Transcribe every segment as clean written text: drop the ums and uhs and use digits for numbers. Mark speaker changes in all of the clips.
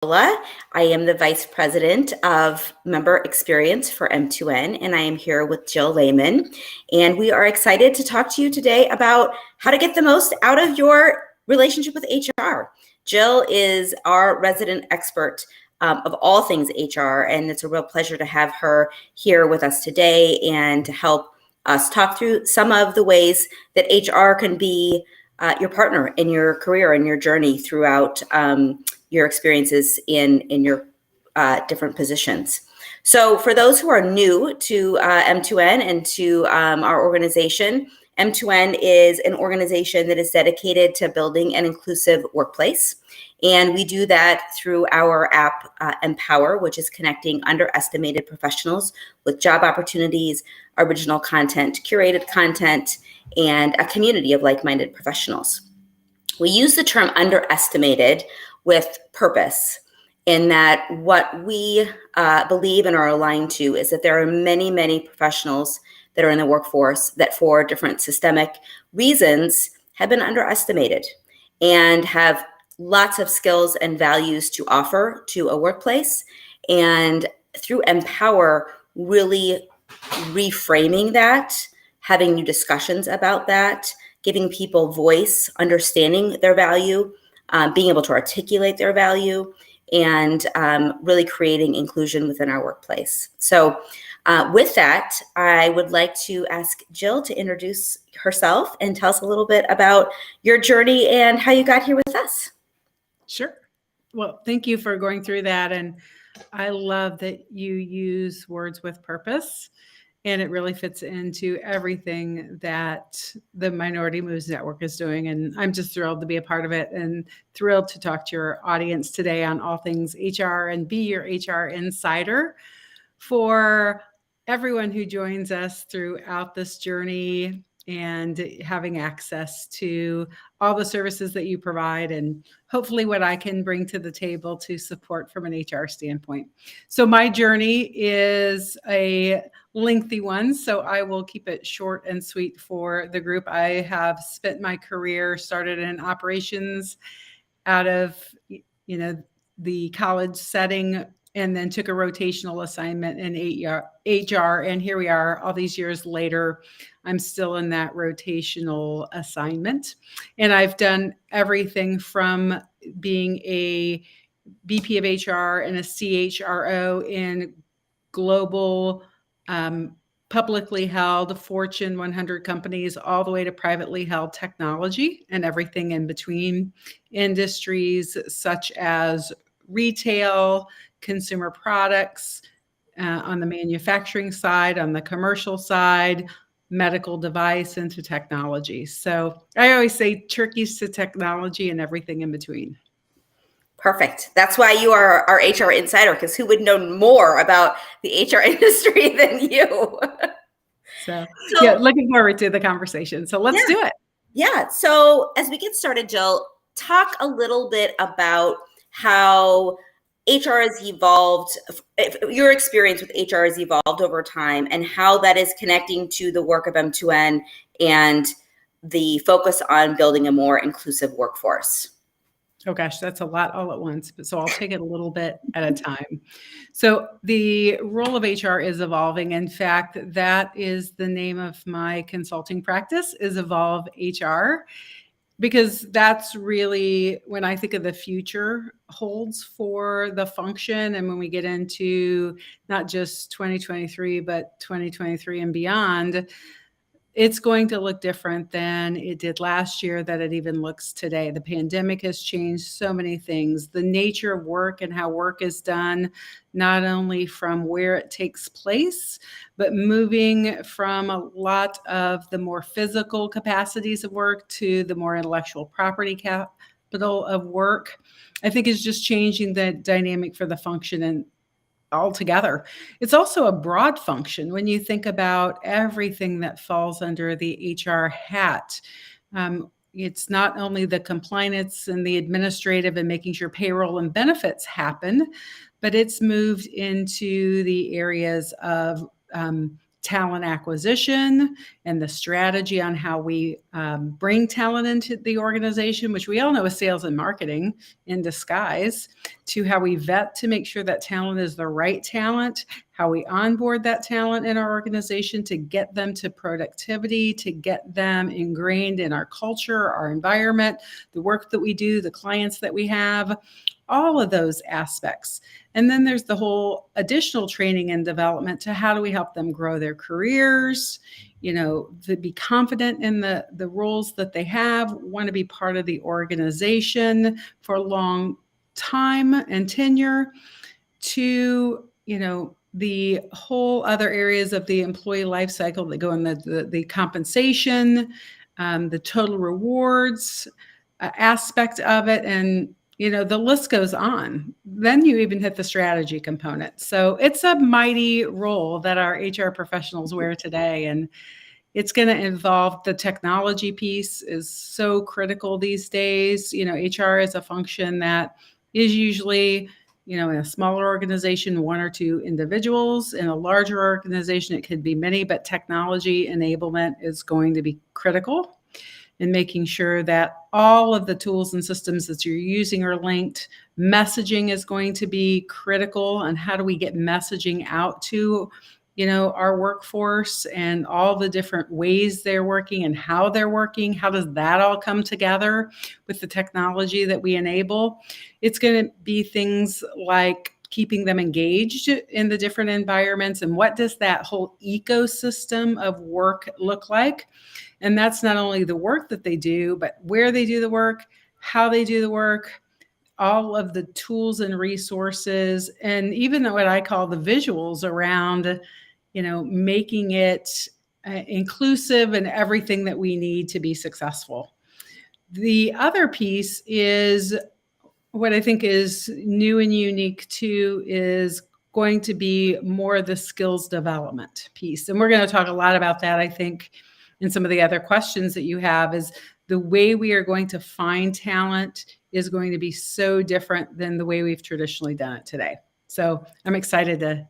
Speaker 1: Amendola. I am the Vice President of Member Experience for M2N, and I am here with Jill Lehman. And we are excited to talk to you today about how to get the most out of your relationship with HR. Jill is our resident expert of all things HR, and it's a real pleasure to have her here with us today and to help us talk through some of the ways that HR can be your partner in your career and your journey throughout your experiences in your different positions. So for those who are new to M2N and to our organization, M2N is an organization that is dedicated to building an inclusive workplace. And we do that through our app, Empower, which is connecting underestimated professionals with job opportunities, original content, curated content, and a community of like-minded professionals. We use the term underestimated with purpose, in that what we believe and are aligned to is that there are many, many professionals that are in the workforce that for different systemic reasons have been underestimated and have lots of skills and values to offer to a workplace. And through Empower, really reframing that, having new discussions about that, giving people voice, understanding their value, being able to articulate their value, and really creating inclusion within our workplace. So with that, I would like to ask Jill to introduce herself and tell us a little bit about your journey and how you got here with us.
Speaker 2: Sure. Well, thank you for going through that. And I love that you use words with purpose. And it really fits into everything that the Minority Moves Network is doing. And I'm just thrilled to be a part of it and thrilled to talk to your audience today on all things HR and be your HR insider for everyone who joins us throughout this journey and having access to all the services that you provide and hopefully what I can bring to the table to support from an HR standpoint. So my journey is a lengthy one, so I will keep it short and sweet for the group. I have spent my career, started in operations out of, the college setting, and then took a rotational assignment in HR. And here we are all these years later. I'm still in that rotational assignment. And I've done everything from being a VP of HR and a CHRO in global, publicly held Fortune 100 companies, all the way to privately held technology and everything in between, industries such as retail, consumer products, on the manufacturing side, on the commercial side, medical device into technology. So I always say turkeys to technology and everything in between.
Speaker 1: Perfect. That's why you are our HR insider, because who would know more about the HR industry than you?
Speaker 2: So yeah, looking forward to the conversation. So let's do it.
Speaker 1: Yeah. So as we get started, Jill, talk a little bit about how HR has evolved, your experience with HR has evolved over time, and how that is connecting to the work of M2N and the focus on building a more inclusive workforce.
Speaker 2: Oh gosh, that's a lot all at once, but so I'll take it a little bit at a time. So the role of HR is evolving. In fact, that is the name of my consulting practice, is Evolve HR, because that's really when I think of the future holds for the function. And when we get into not just 2023, but 2023 and beyond, it's going to look different than it did last year, that it even looks today. The pandemic has changed so many things. The nature of work and how work is done, not only from where it takes place, but moving from a lot of the more physical capacities of work to the more intellectual property capital of work, I think is just changing the dynamic for the function and altogether. It's also a broad function when you think about everything that falls under the HR hat. It's not only the compliance and the administrative and making sure payroll and benefits happen, but it's moved into the areas of talent acquisition and the strategy on how we bring talent into the organization, which we all know is sales and marketing in disguise, to how we vet to make sure that talent is the right talent, how we onboard that talent in our organization to get them to productivity, to get them ingrained in our culture, our environment, the work that we do, the clients that we have, all of those aspects. And then there's the whole additional training and development to how do we help them grow their careers, to be confident in the roles that they have, want to be part of the organization for a long time and tenure, to, the whole other areas of the employee life cycle that go in the compensation, the total rewards aspect of it. And the list goes on. Then you even hit the strategy component. So it's a mighty role that our HR professionals wear today. And it's going to involve the technology piece is so critical these days. HR is a function that is usually, in a smaller organization, one or two individuals. In a larger organization, it could be many, but technology enablement is going to be critical. And making sure that all of the tools and systems that you're using are linked. Messaging is going to be critical. And how do we get messaging out to, our workforce and all the different ways they're working and how they're working? How does that all come together with the technology that we enable? It's going to be things like keeping them engaged in the different environments. And what does that whole ecosystem of work look like? And that's not only the work that they do, but where they do the work, how they do the work, all of the tools and resources, and even what I call the visuals around, making it inclusive and everything that we need to be successful. The other piece is what I think is new and unique too is going to be more the skills development piece. And we're going to talk a lot about that, I think, in some of the other questions that you have. Is the way we are going to find talent is going to be so different than the way we've traditionally done it today. So I'm excited to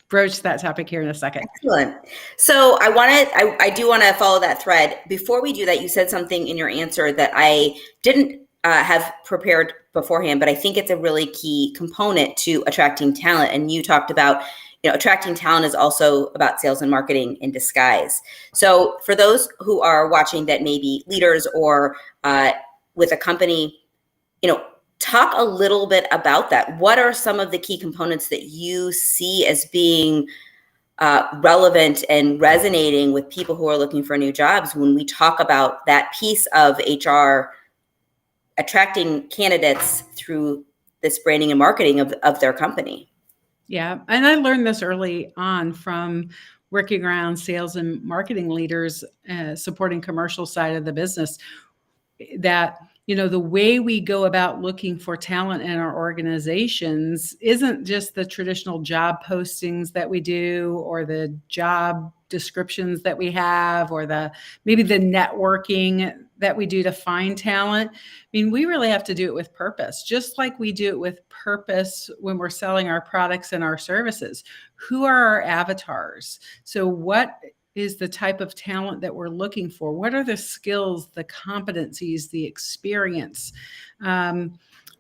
Speaker 2: broach that topic here in a second.
Speaker 1: Excellent. So I do want to follow that thread. Before we do that, you said something in your answer that I didn't have prepared beforehand, but I think it's a really key component to attracting talent. And you talked about, attracting talent is also about sales and marketing in disguise. So for those who are watching that may be leaders or with a company, talk a little bit about that. What are some of the key components that you see as being relevant and resonating with people who are looking for new jobs when we talk about that piece of HR attracting candidates through this branding and marketing of their company?
Speaker 2: Yeah. And I learned this early on from working around sales and marketing leaders, supporting commercial side of the business, that, the way we go about looking for talent in our organizations isn't just the traditional job postings that we do or the job descriptions that we have or maybe the networking that we do to find talent. I mean, we really have to do it with purpose, just like we do it with purpose when we're selling our products and our services. Who are our avatars? So what is the type of talent that we're looking for? What are the skills, the competencies, the experience,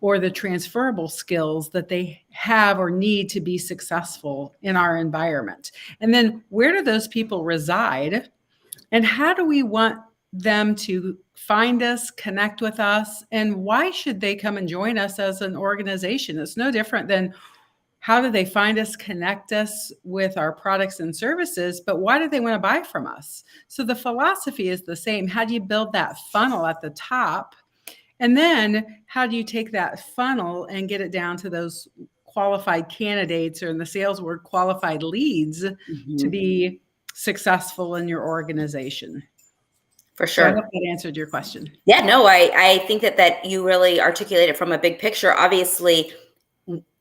Speaker 2: or the transferable skills that they have or need to be successful in our environment? And then where do those people reside? And how do we want them to find us, connect with us? And why should they come and join us as an organization? It's no different than how do they find us, connect us with our products and services, but why do they want to buy from us? So the philosophy is the same. How do you build that funnel at the top? And then how do you take that funnel and get it down to those qualified candidates, or in the sales word, qualified leads, to be successful in your organization?
Speaker 1: For sure.
Speaker 2: So I hope that answered your question.
Speaker 1: Yeah, no, I think that you really articulated from a big picture. Obviously,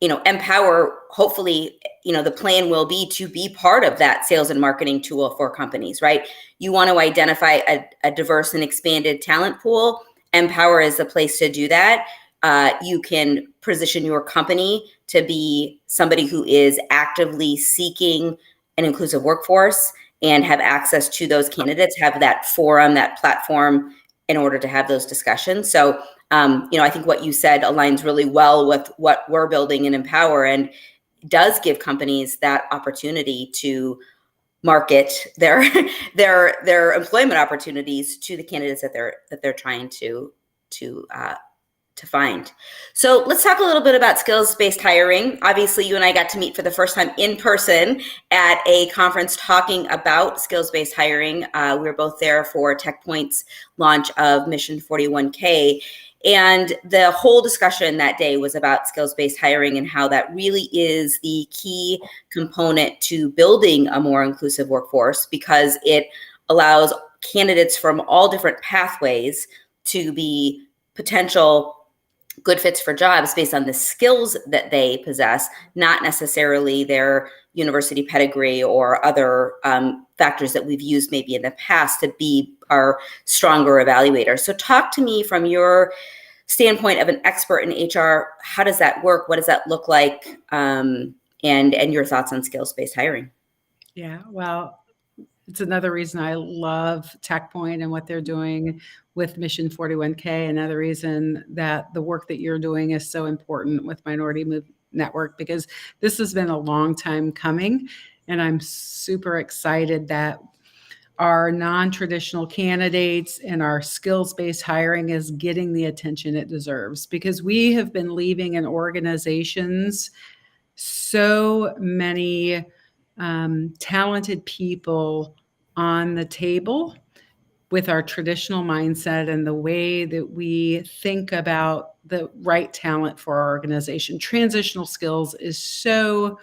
Speaker 1: Empower, hopefully, the plan will be to be part of that sales and marketing tool for companies, right? You want to identify a diverse and expanded talent pool. Empower is the place to do that. You can position your company to be somebody who is actively seeking an inclusive workforce and have access to those candidates, have that forum, that platform in order to have those discussions. So, I think what you said aligns really well with what we're building in Empower, and does give companies that opportunity to market their employment opportunities to the candidates that they're trying to find. So let's talk a little bit about skills-based hiring. Obviously, you and I got to meet for the first time in person at a conference talking about skills-based hiring. We were both there for TechPoint's launch of Mission 41K. And the whole discussion that day was about skills-based hiring and how that really is the key component to building a more inclusive workforce, because it allows candidates from all different pathways to be potential good fits for jobs based on the skills that they possess, not necessarily their university pedigree or other factors that we've used maybe in the past to be our stronger evaluator. So talk to me from your standpoint of an expert in HR. How does that work? What does that look like? And your thoughts on skills-based hiring.
Speaker 2: Yeah, well, it's another reason I love TechPoint and what they're doing with Mission 41K. Another reason that the work that you're doing is so important with Minority Move Network, because this has been a long time coming. And I'm super excited that our non-traditional candidates and our skills-based hiring is getting the attention it deserves, because we have been leaving in organizations so many talented people on the table with our traditional mindset and the way that we think about the right talent for our organization. Transitional skills is so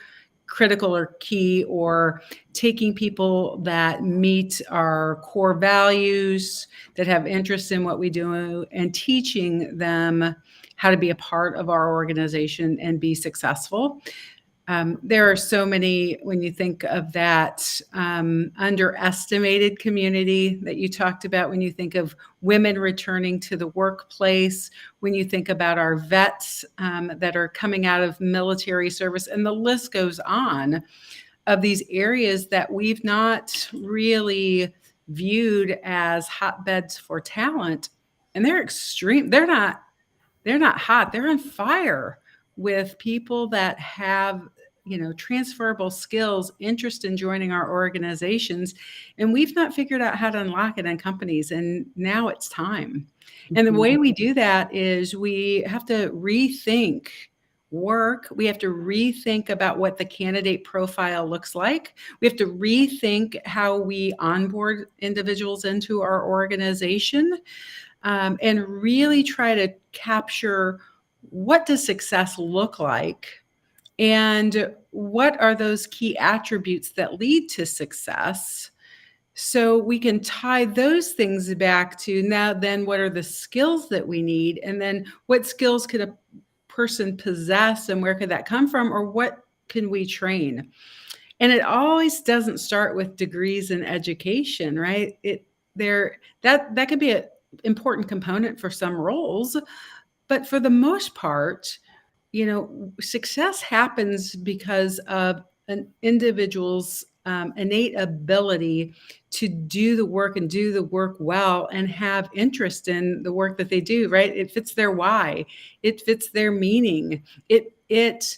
Speaker 2: critical or key, or taking people that meet our core values, that have interest in what we do, and teaching them how to be a part of our organization and be successful. There are so many, when you think of that underestimated community that you talked about, when you think of women returning to the workplace, when you think about our vets that are coming out of military service, and the list goes on of these areas that we've not really viewed as hotbeds for talent. And they're extreme. They're not hot. They're on fire with people that have transferable skills, interest in joining our organizations. And we've not figured out how to unlock it in companies. And now it's time. And the way we do that is we have to rethink work. We have to rethink about what the candidate profile looks like. We have to rethink how we onboard individuals into our organization, and really try to capture what does success look like, and what are those key attributes that lead to success, so we can tie those things back to now then what are the skills that we need, and then what skills could a person possess and where could that come from, or what can we train. And it always doesn't start with degrees in education, right? That could be an important component for some roles, but for the most part, success happens because of an individual's innate ability to do the work and do the work well and have interest in the work that they do, right? It fits their why. It fits their meaning. It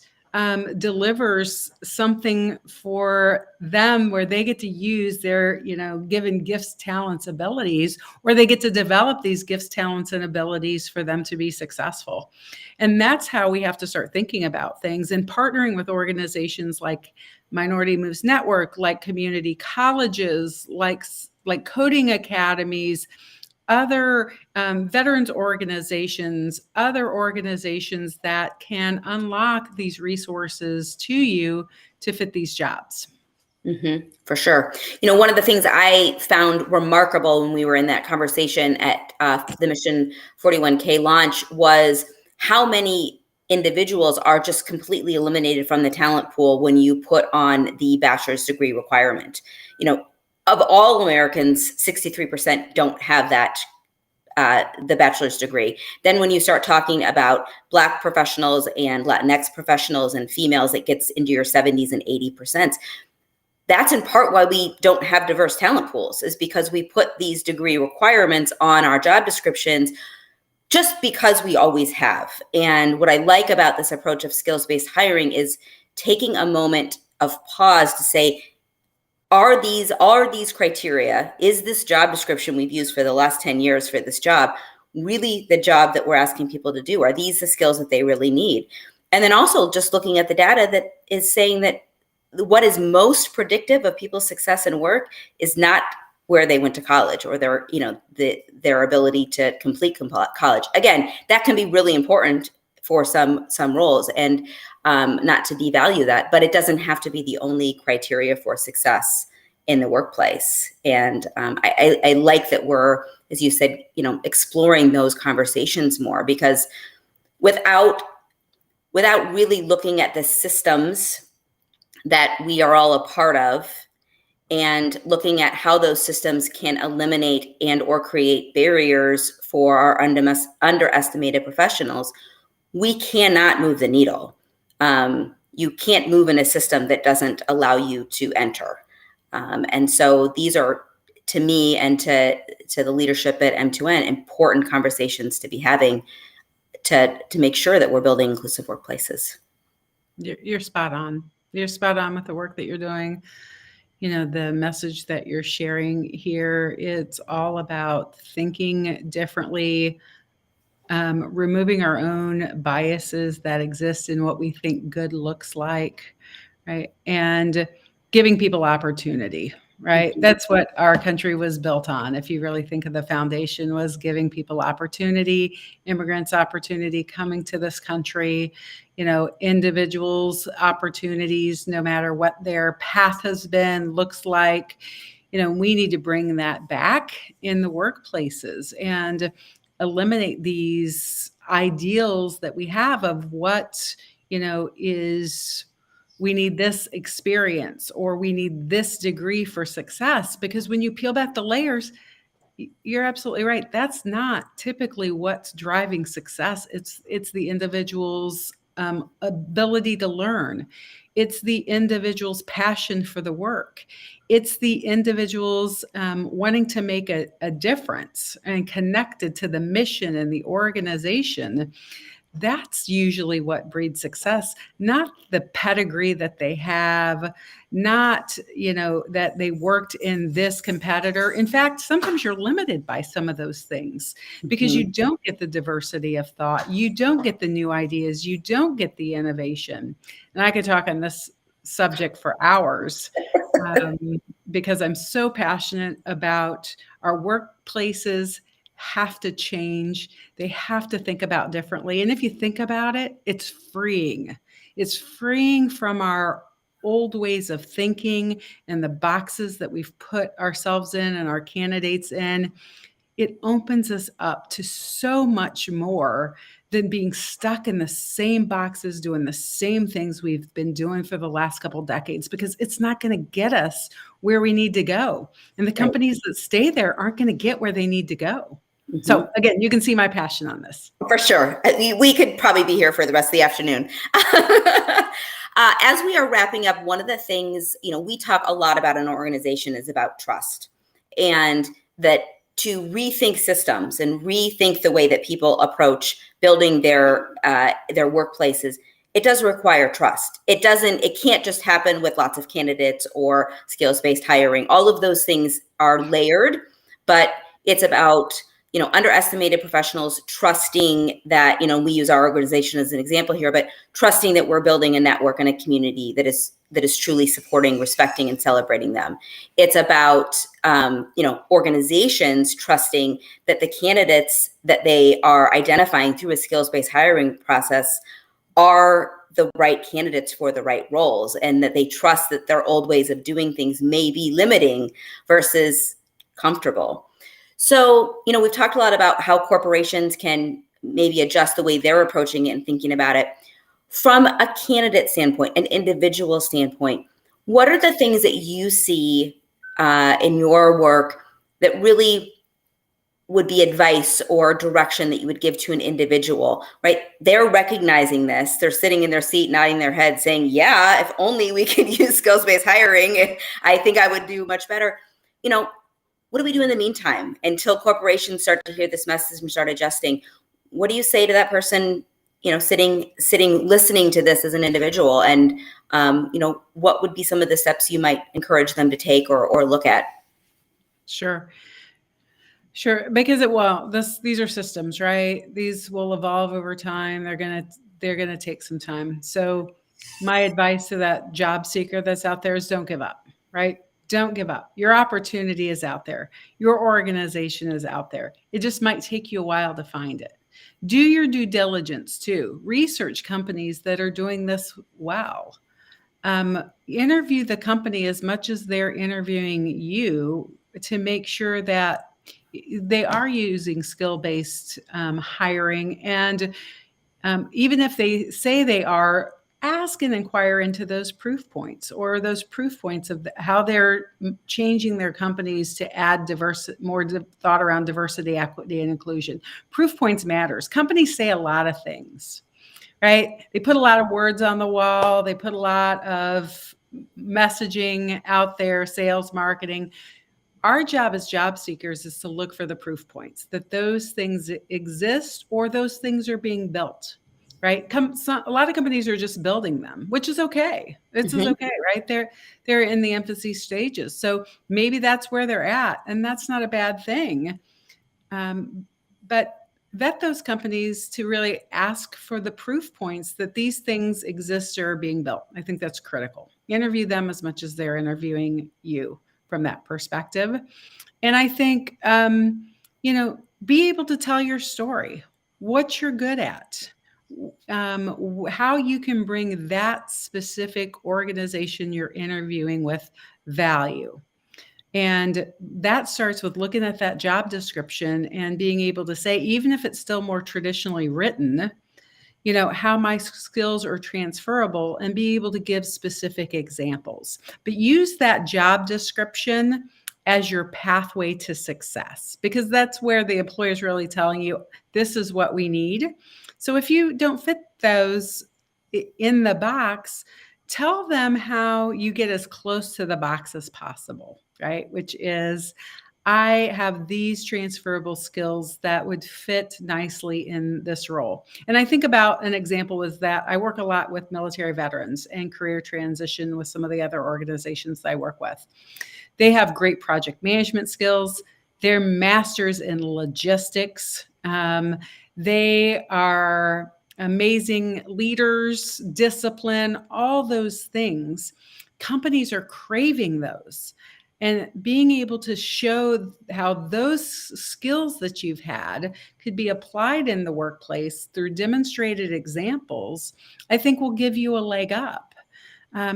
Speaker 2: delivers something for them where they get to use their, given gifts, talents, abilities, or they get to develop these gifts, talents, and abilities for them to be successful. And that's how we have to start thinking about things, and partnering with organizations like Minority Moves Network, like community colleges, like coding academies, other veterans organizations, other organizations that can unlock these resources to you to fit these jobs.
Speaker 1: Mm-hmm, for sure. One of the things I found remarkable when we were in that conversation at the Mission 41K launch was how many individuals are just completely eliminated from the talent pool when you put on the bachelor's degree requirement. Of all Americans, 63% don't have that, the bachelor's degree. Then when you start talking about Black professionals and Latinx professionals and females, it gets into your 70s and 80%. that's in part why we don't have diverse talent pools, is because we put these degree requirements on our job descriptions just because we always have. And what I like about this approach of skills-based hiring is taking a moment of pause to say, are these criteria, is this job description we've used for the last 10 years for this job really the job that we're asking people to do? Are these the skills that they really need? And then also just looking at the data that is saying that what is most predictive of people's success in work is not where they went to college or their ability to complete college. Again, that can be really important for some roles, and not to devalue that, but it doesn't have to be the only criteria for success in the workplace. And I like that we're, as you said, exploring those conversations more, because without really looking at the systems that we are all a part of and looking at how those systems can eliminate and or create barriers for our underestimated professionals, we cannot move the needle. You can't move in a system that doesn't allow you to enter. And so these are, to me and to the leadership at M2N, important conversations to be having to make sure that we're building inclusive workplaces.
Speaker 2: You're spot on. You're spot on with the work that you're doing. The message that you're sharing here, it's all about thinking differently, removing our own biases that exist in what we think good looks like, right? And giving people opportunity, right? Mm-hmm. That's what our country was built on. If you really think of the foundation, was giving people opportunity, immigrants opportunity coming to this country, individuals opportunities, no matter what their path has been, looks like. We need to bring that back in the workplaces and eliminate these ideals that we have of what, is, we need this experience or we need this degree for success. Because when you peel back the layers, you're absolutely right. That's not typically what's driving success. It's the individual's ability to learn. It's the individual's passion for the work. It's the individual's wanting to make a difference and connected to the mission and the organization. That's usually what breeds success, not the pedigree that they have, not, that they worked in this competitor. In fact, sometimes you're limited by some of those things because you don't get the diversity of thought. You don't get the new ideas. You don't get the innovation. And I could talk on this subject for hours because I'm so passionate about our workplaces have to change. They have to think about differently. And if you think about it, it's freeing. It's freeing from our old ways of thinking and the boxes that we've put ourselves in and our candidates in. It opens us up to so much more than being stuck in the same boxes, doing the same things we've been doing for the last couple of decades, because it's not going to get us where we need to go. And the companies that stay there aren't going to get where they need to go. Mm-hmm. So again, you can see my passion on this.
Speaker 1: For sure. We could probably be here for the rest of the afternoon. As we are wrapping up, one of the things, we talk a lot about in an organization is about trust, and that to rethink systems and rethink the way that people approach building their workplaces, it does require trust. It can't just happen with lots of candidates or skills-based hiring. All of those things are layered, but it's about underestimated professionals trusting that, we use our organization as an example here, but trusting that we're building a network and a community that is truly supporting, respecting, and celebrating them. It's about, organizations trusting that the candidates that they are identifying through a skills-based hiring process are the right candidates for the right roles, and that they trust that their old ways of doing things may be limiting versus comfortable. So, we've talked a lot about how corporations can maybe adjust the way they're approaching it and thinking about it. From a candidate standpoint, an individual standpoint, what are the things that you see in your work that really would be advice or direction that you would give to an individual, right? They're recognizing this. They're sitting in their seat, nodding their head saying, yeah, if only we could use skills-based hiring, I think I would do much better. What do we do in the meantime until corporations start to hear this message and start adjusting? What do you say to that person, sitting, listening to this as an individual? And, what would be some of the steps you might encourage them to take or look at?
Speaker 2: Sure. Because these are systems, right? These will evolve over time. They're going to take some time. So my advice to that job seeker that's out there is don't give up, right? Don't give up. Your opportunity is out there. Your organization is out there. It just might take you a while to find it. Do your due diligence too. Research companies that are doing this well. Interview the company as much as they're interviewing you to make sure that they are using skill-based hiring. And even if they say they are, ask and inquire into those proof points or those proof points of how they're changing their companies to add more thought around diversity, equity, and inclusion. Proof points matters. Companies say a lot of things, right? They put a lot of words on the wall. They put a lot of messaging out there, sales, marketing. Our job as job seekers is to look for the proof points that those things exist or those things are being built, right? A lot of companies are just building them, which is okay. This is okay, right? They're in the infancy stages. So maybe that's where they're at, and that's not a bad thing. But vet those companies to really ask for the proof points that these things exist or are being built. I think that's critical. Interview them as much as they're interviewing you from that perspective. And I think, be able to tell your story, what you're good at, how you can bring that specific organization you're interviewing with value. And that starts with looking at that job description and being able to say, even if it's still more traditionally written, how my skills are transferable and be able to give specific examples. But use that job description as your pathway to success, because that's where the employer is really telling you, this is what we need. So if you don't fit those in the box, tell them how you get as close to the box as possible, right? Which is, I have these transferable skills that would fit nicely in this role. And I think about an example is that I work a lot with military veterans and career transition with some of the other organizations that I work with. They have great project management skills. They're masters in logistics. They are amazing leaders, discipline, all those things. Companies are craving those. And being able to show how those skills that you've had could be applied in the workplace through demonstrated examples, I think will give you a leg up.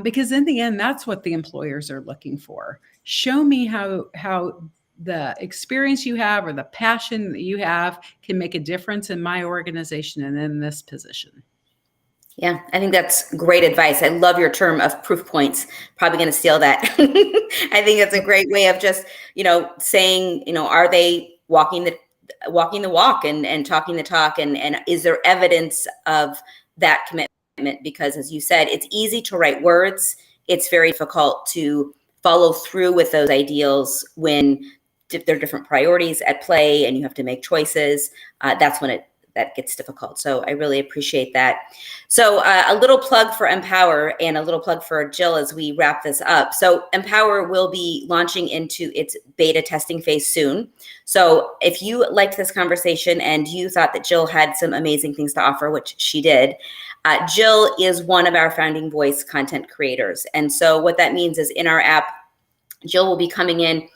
Speaker 2: Because in the end, that's what the employers are looking for. Show me how the experience you have or the passion that you have can make a difference in my organization and in this position.
Speaker 1: Yeah, I think that's great advice. I love your term of proof points. Probably going to steal that. I think it's a great way of just, saying, are they walking the walk and talking the talk, and is there evidence of that commitment? Because as you said, it's easy to write words. It's very difficult to follow through with those ideals when there are different priorities at play and you have to make choices. That's when that gets difficult. So I really appreciate that. So a little plug for Empower and a little plug for Jill as we wrap this up. So Empower will be launching into its beta testing phase soon. So if you liked this conversation and you thought that Jill had some amazing things to offer, which she did, Jill is one of our Founding Voice content creators. And so what that means is in our app, Jill will be coming in,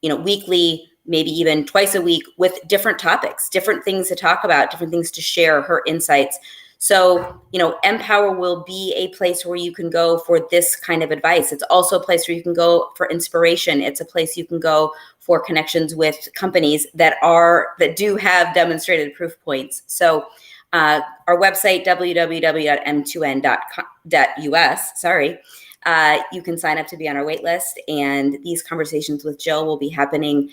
Speaker 1: weekly, maybe even twice a week with different topics, different things to talk about, different things to share her insights. So, Empower will be a place where you can go for this kind of advice. It's also a place where you can go for inspiration. It's a place you can go for connections with companies that do have demonstrated proof points. So our website, www.m2n.us, you can sign up to be on our wait list. And these conversations with Jill will be happening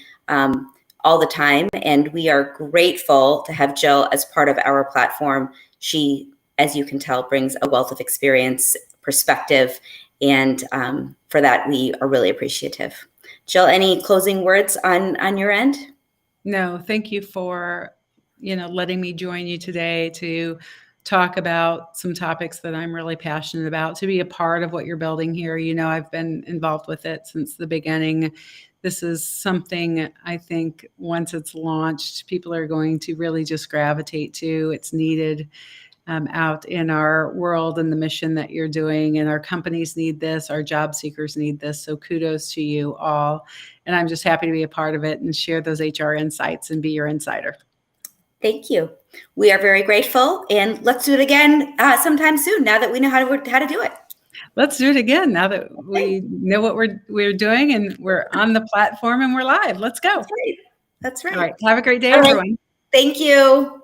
Speaker 1: all the time, and we are grateful to have Jill as part of our platform. She, as you can tell, brings a wealth of experience, perspective, and for that, we are really appreciative. Jill, any closing words on your end?
Speaker 2: No, thank you for, letting me join you today to talk about some topics that I'm really passionate about, to be a part of what you're building here. I've been involved with it since the beginning. This is something I think once it's launched, people are going to really just gravitate to. It's needed out in our world and the mission that you're doing. And our companies need this, our job seekers need this. So kudos to you all. And I'm just happy to be a part of it and share those HR insights and be your insider.
Speaker 1: Thank you. We are very grateful, and let's do it again sometime soon, now that we know how to do it.
Speaker 2: Let's do it again now that we know what we're doing and we're on the platform and we're live. Let's go.
Speaker 1: That's right.
Speaker 2: All right. Have a great day, everyone.
Speaker 1: Thank you.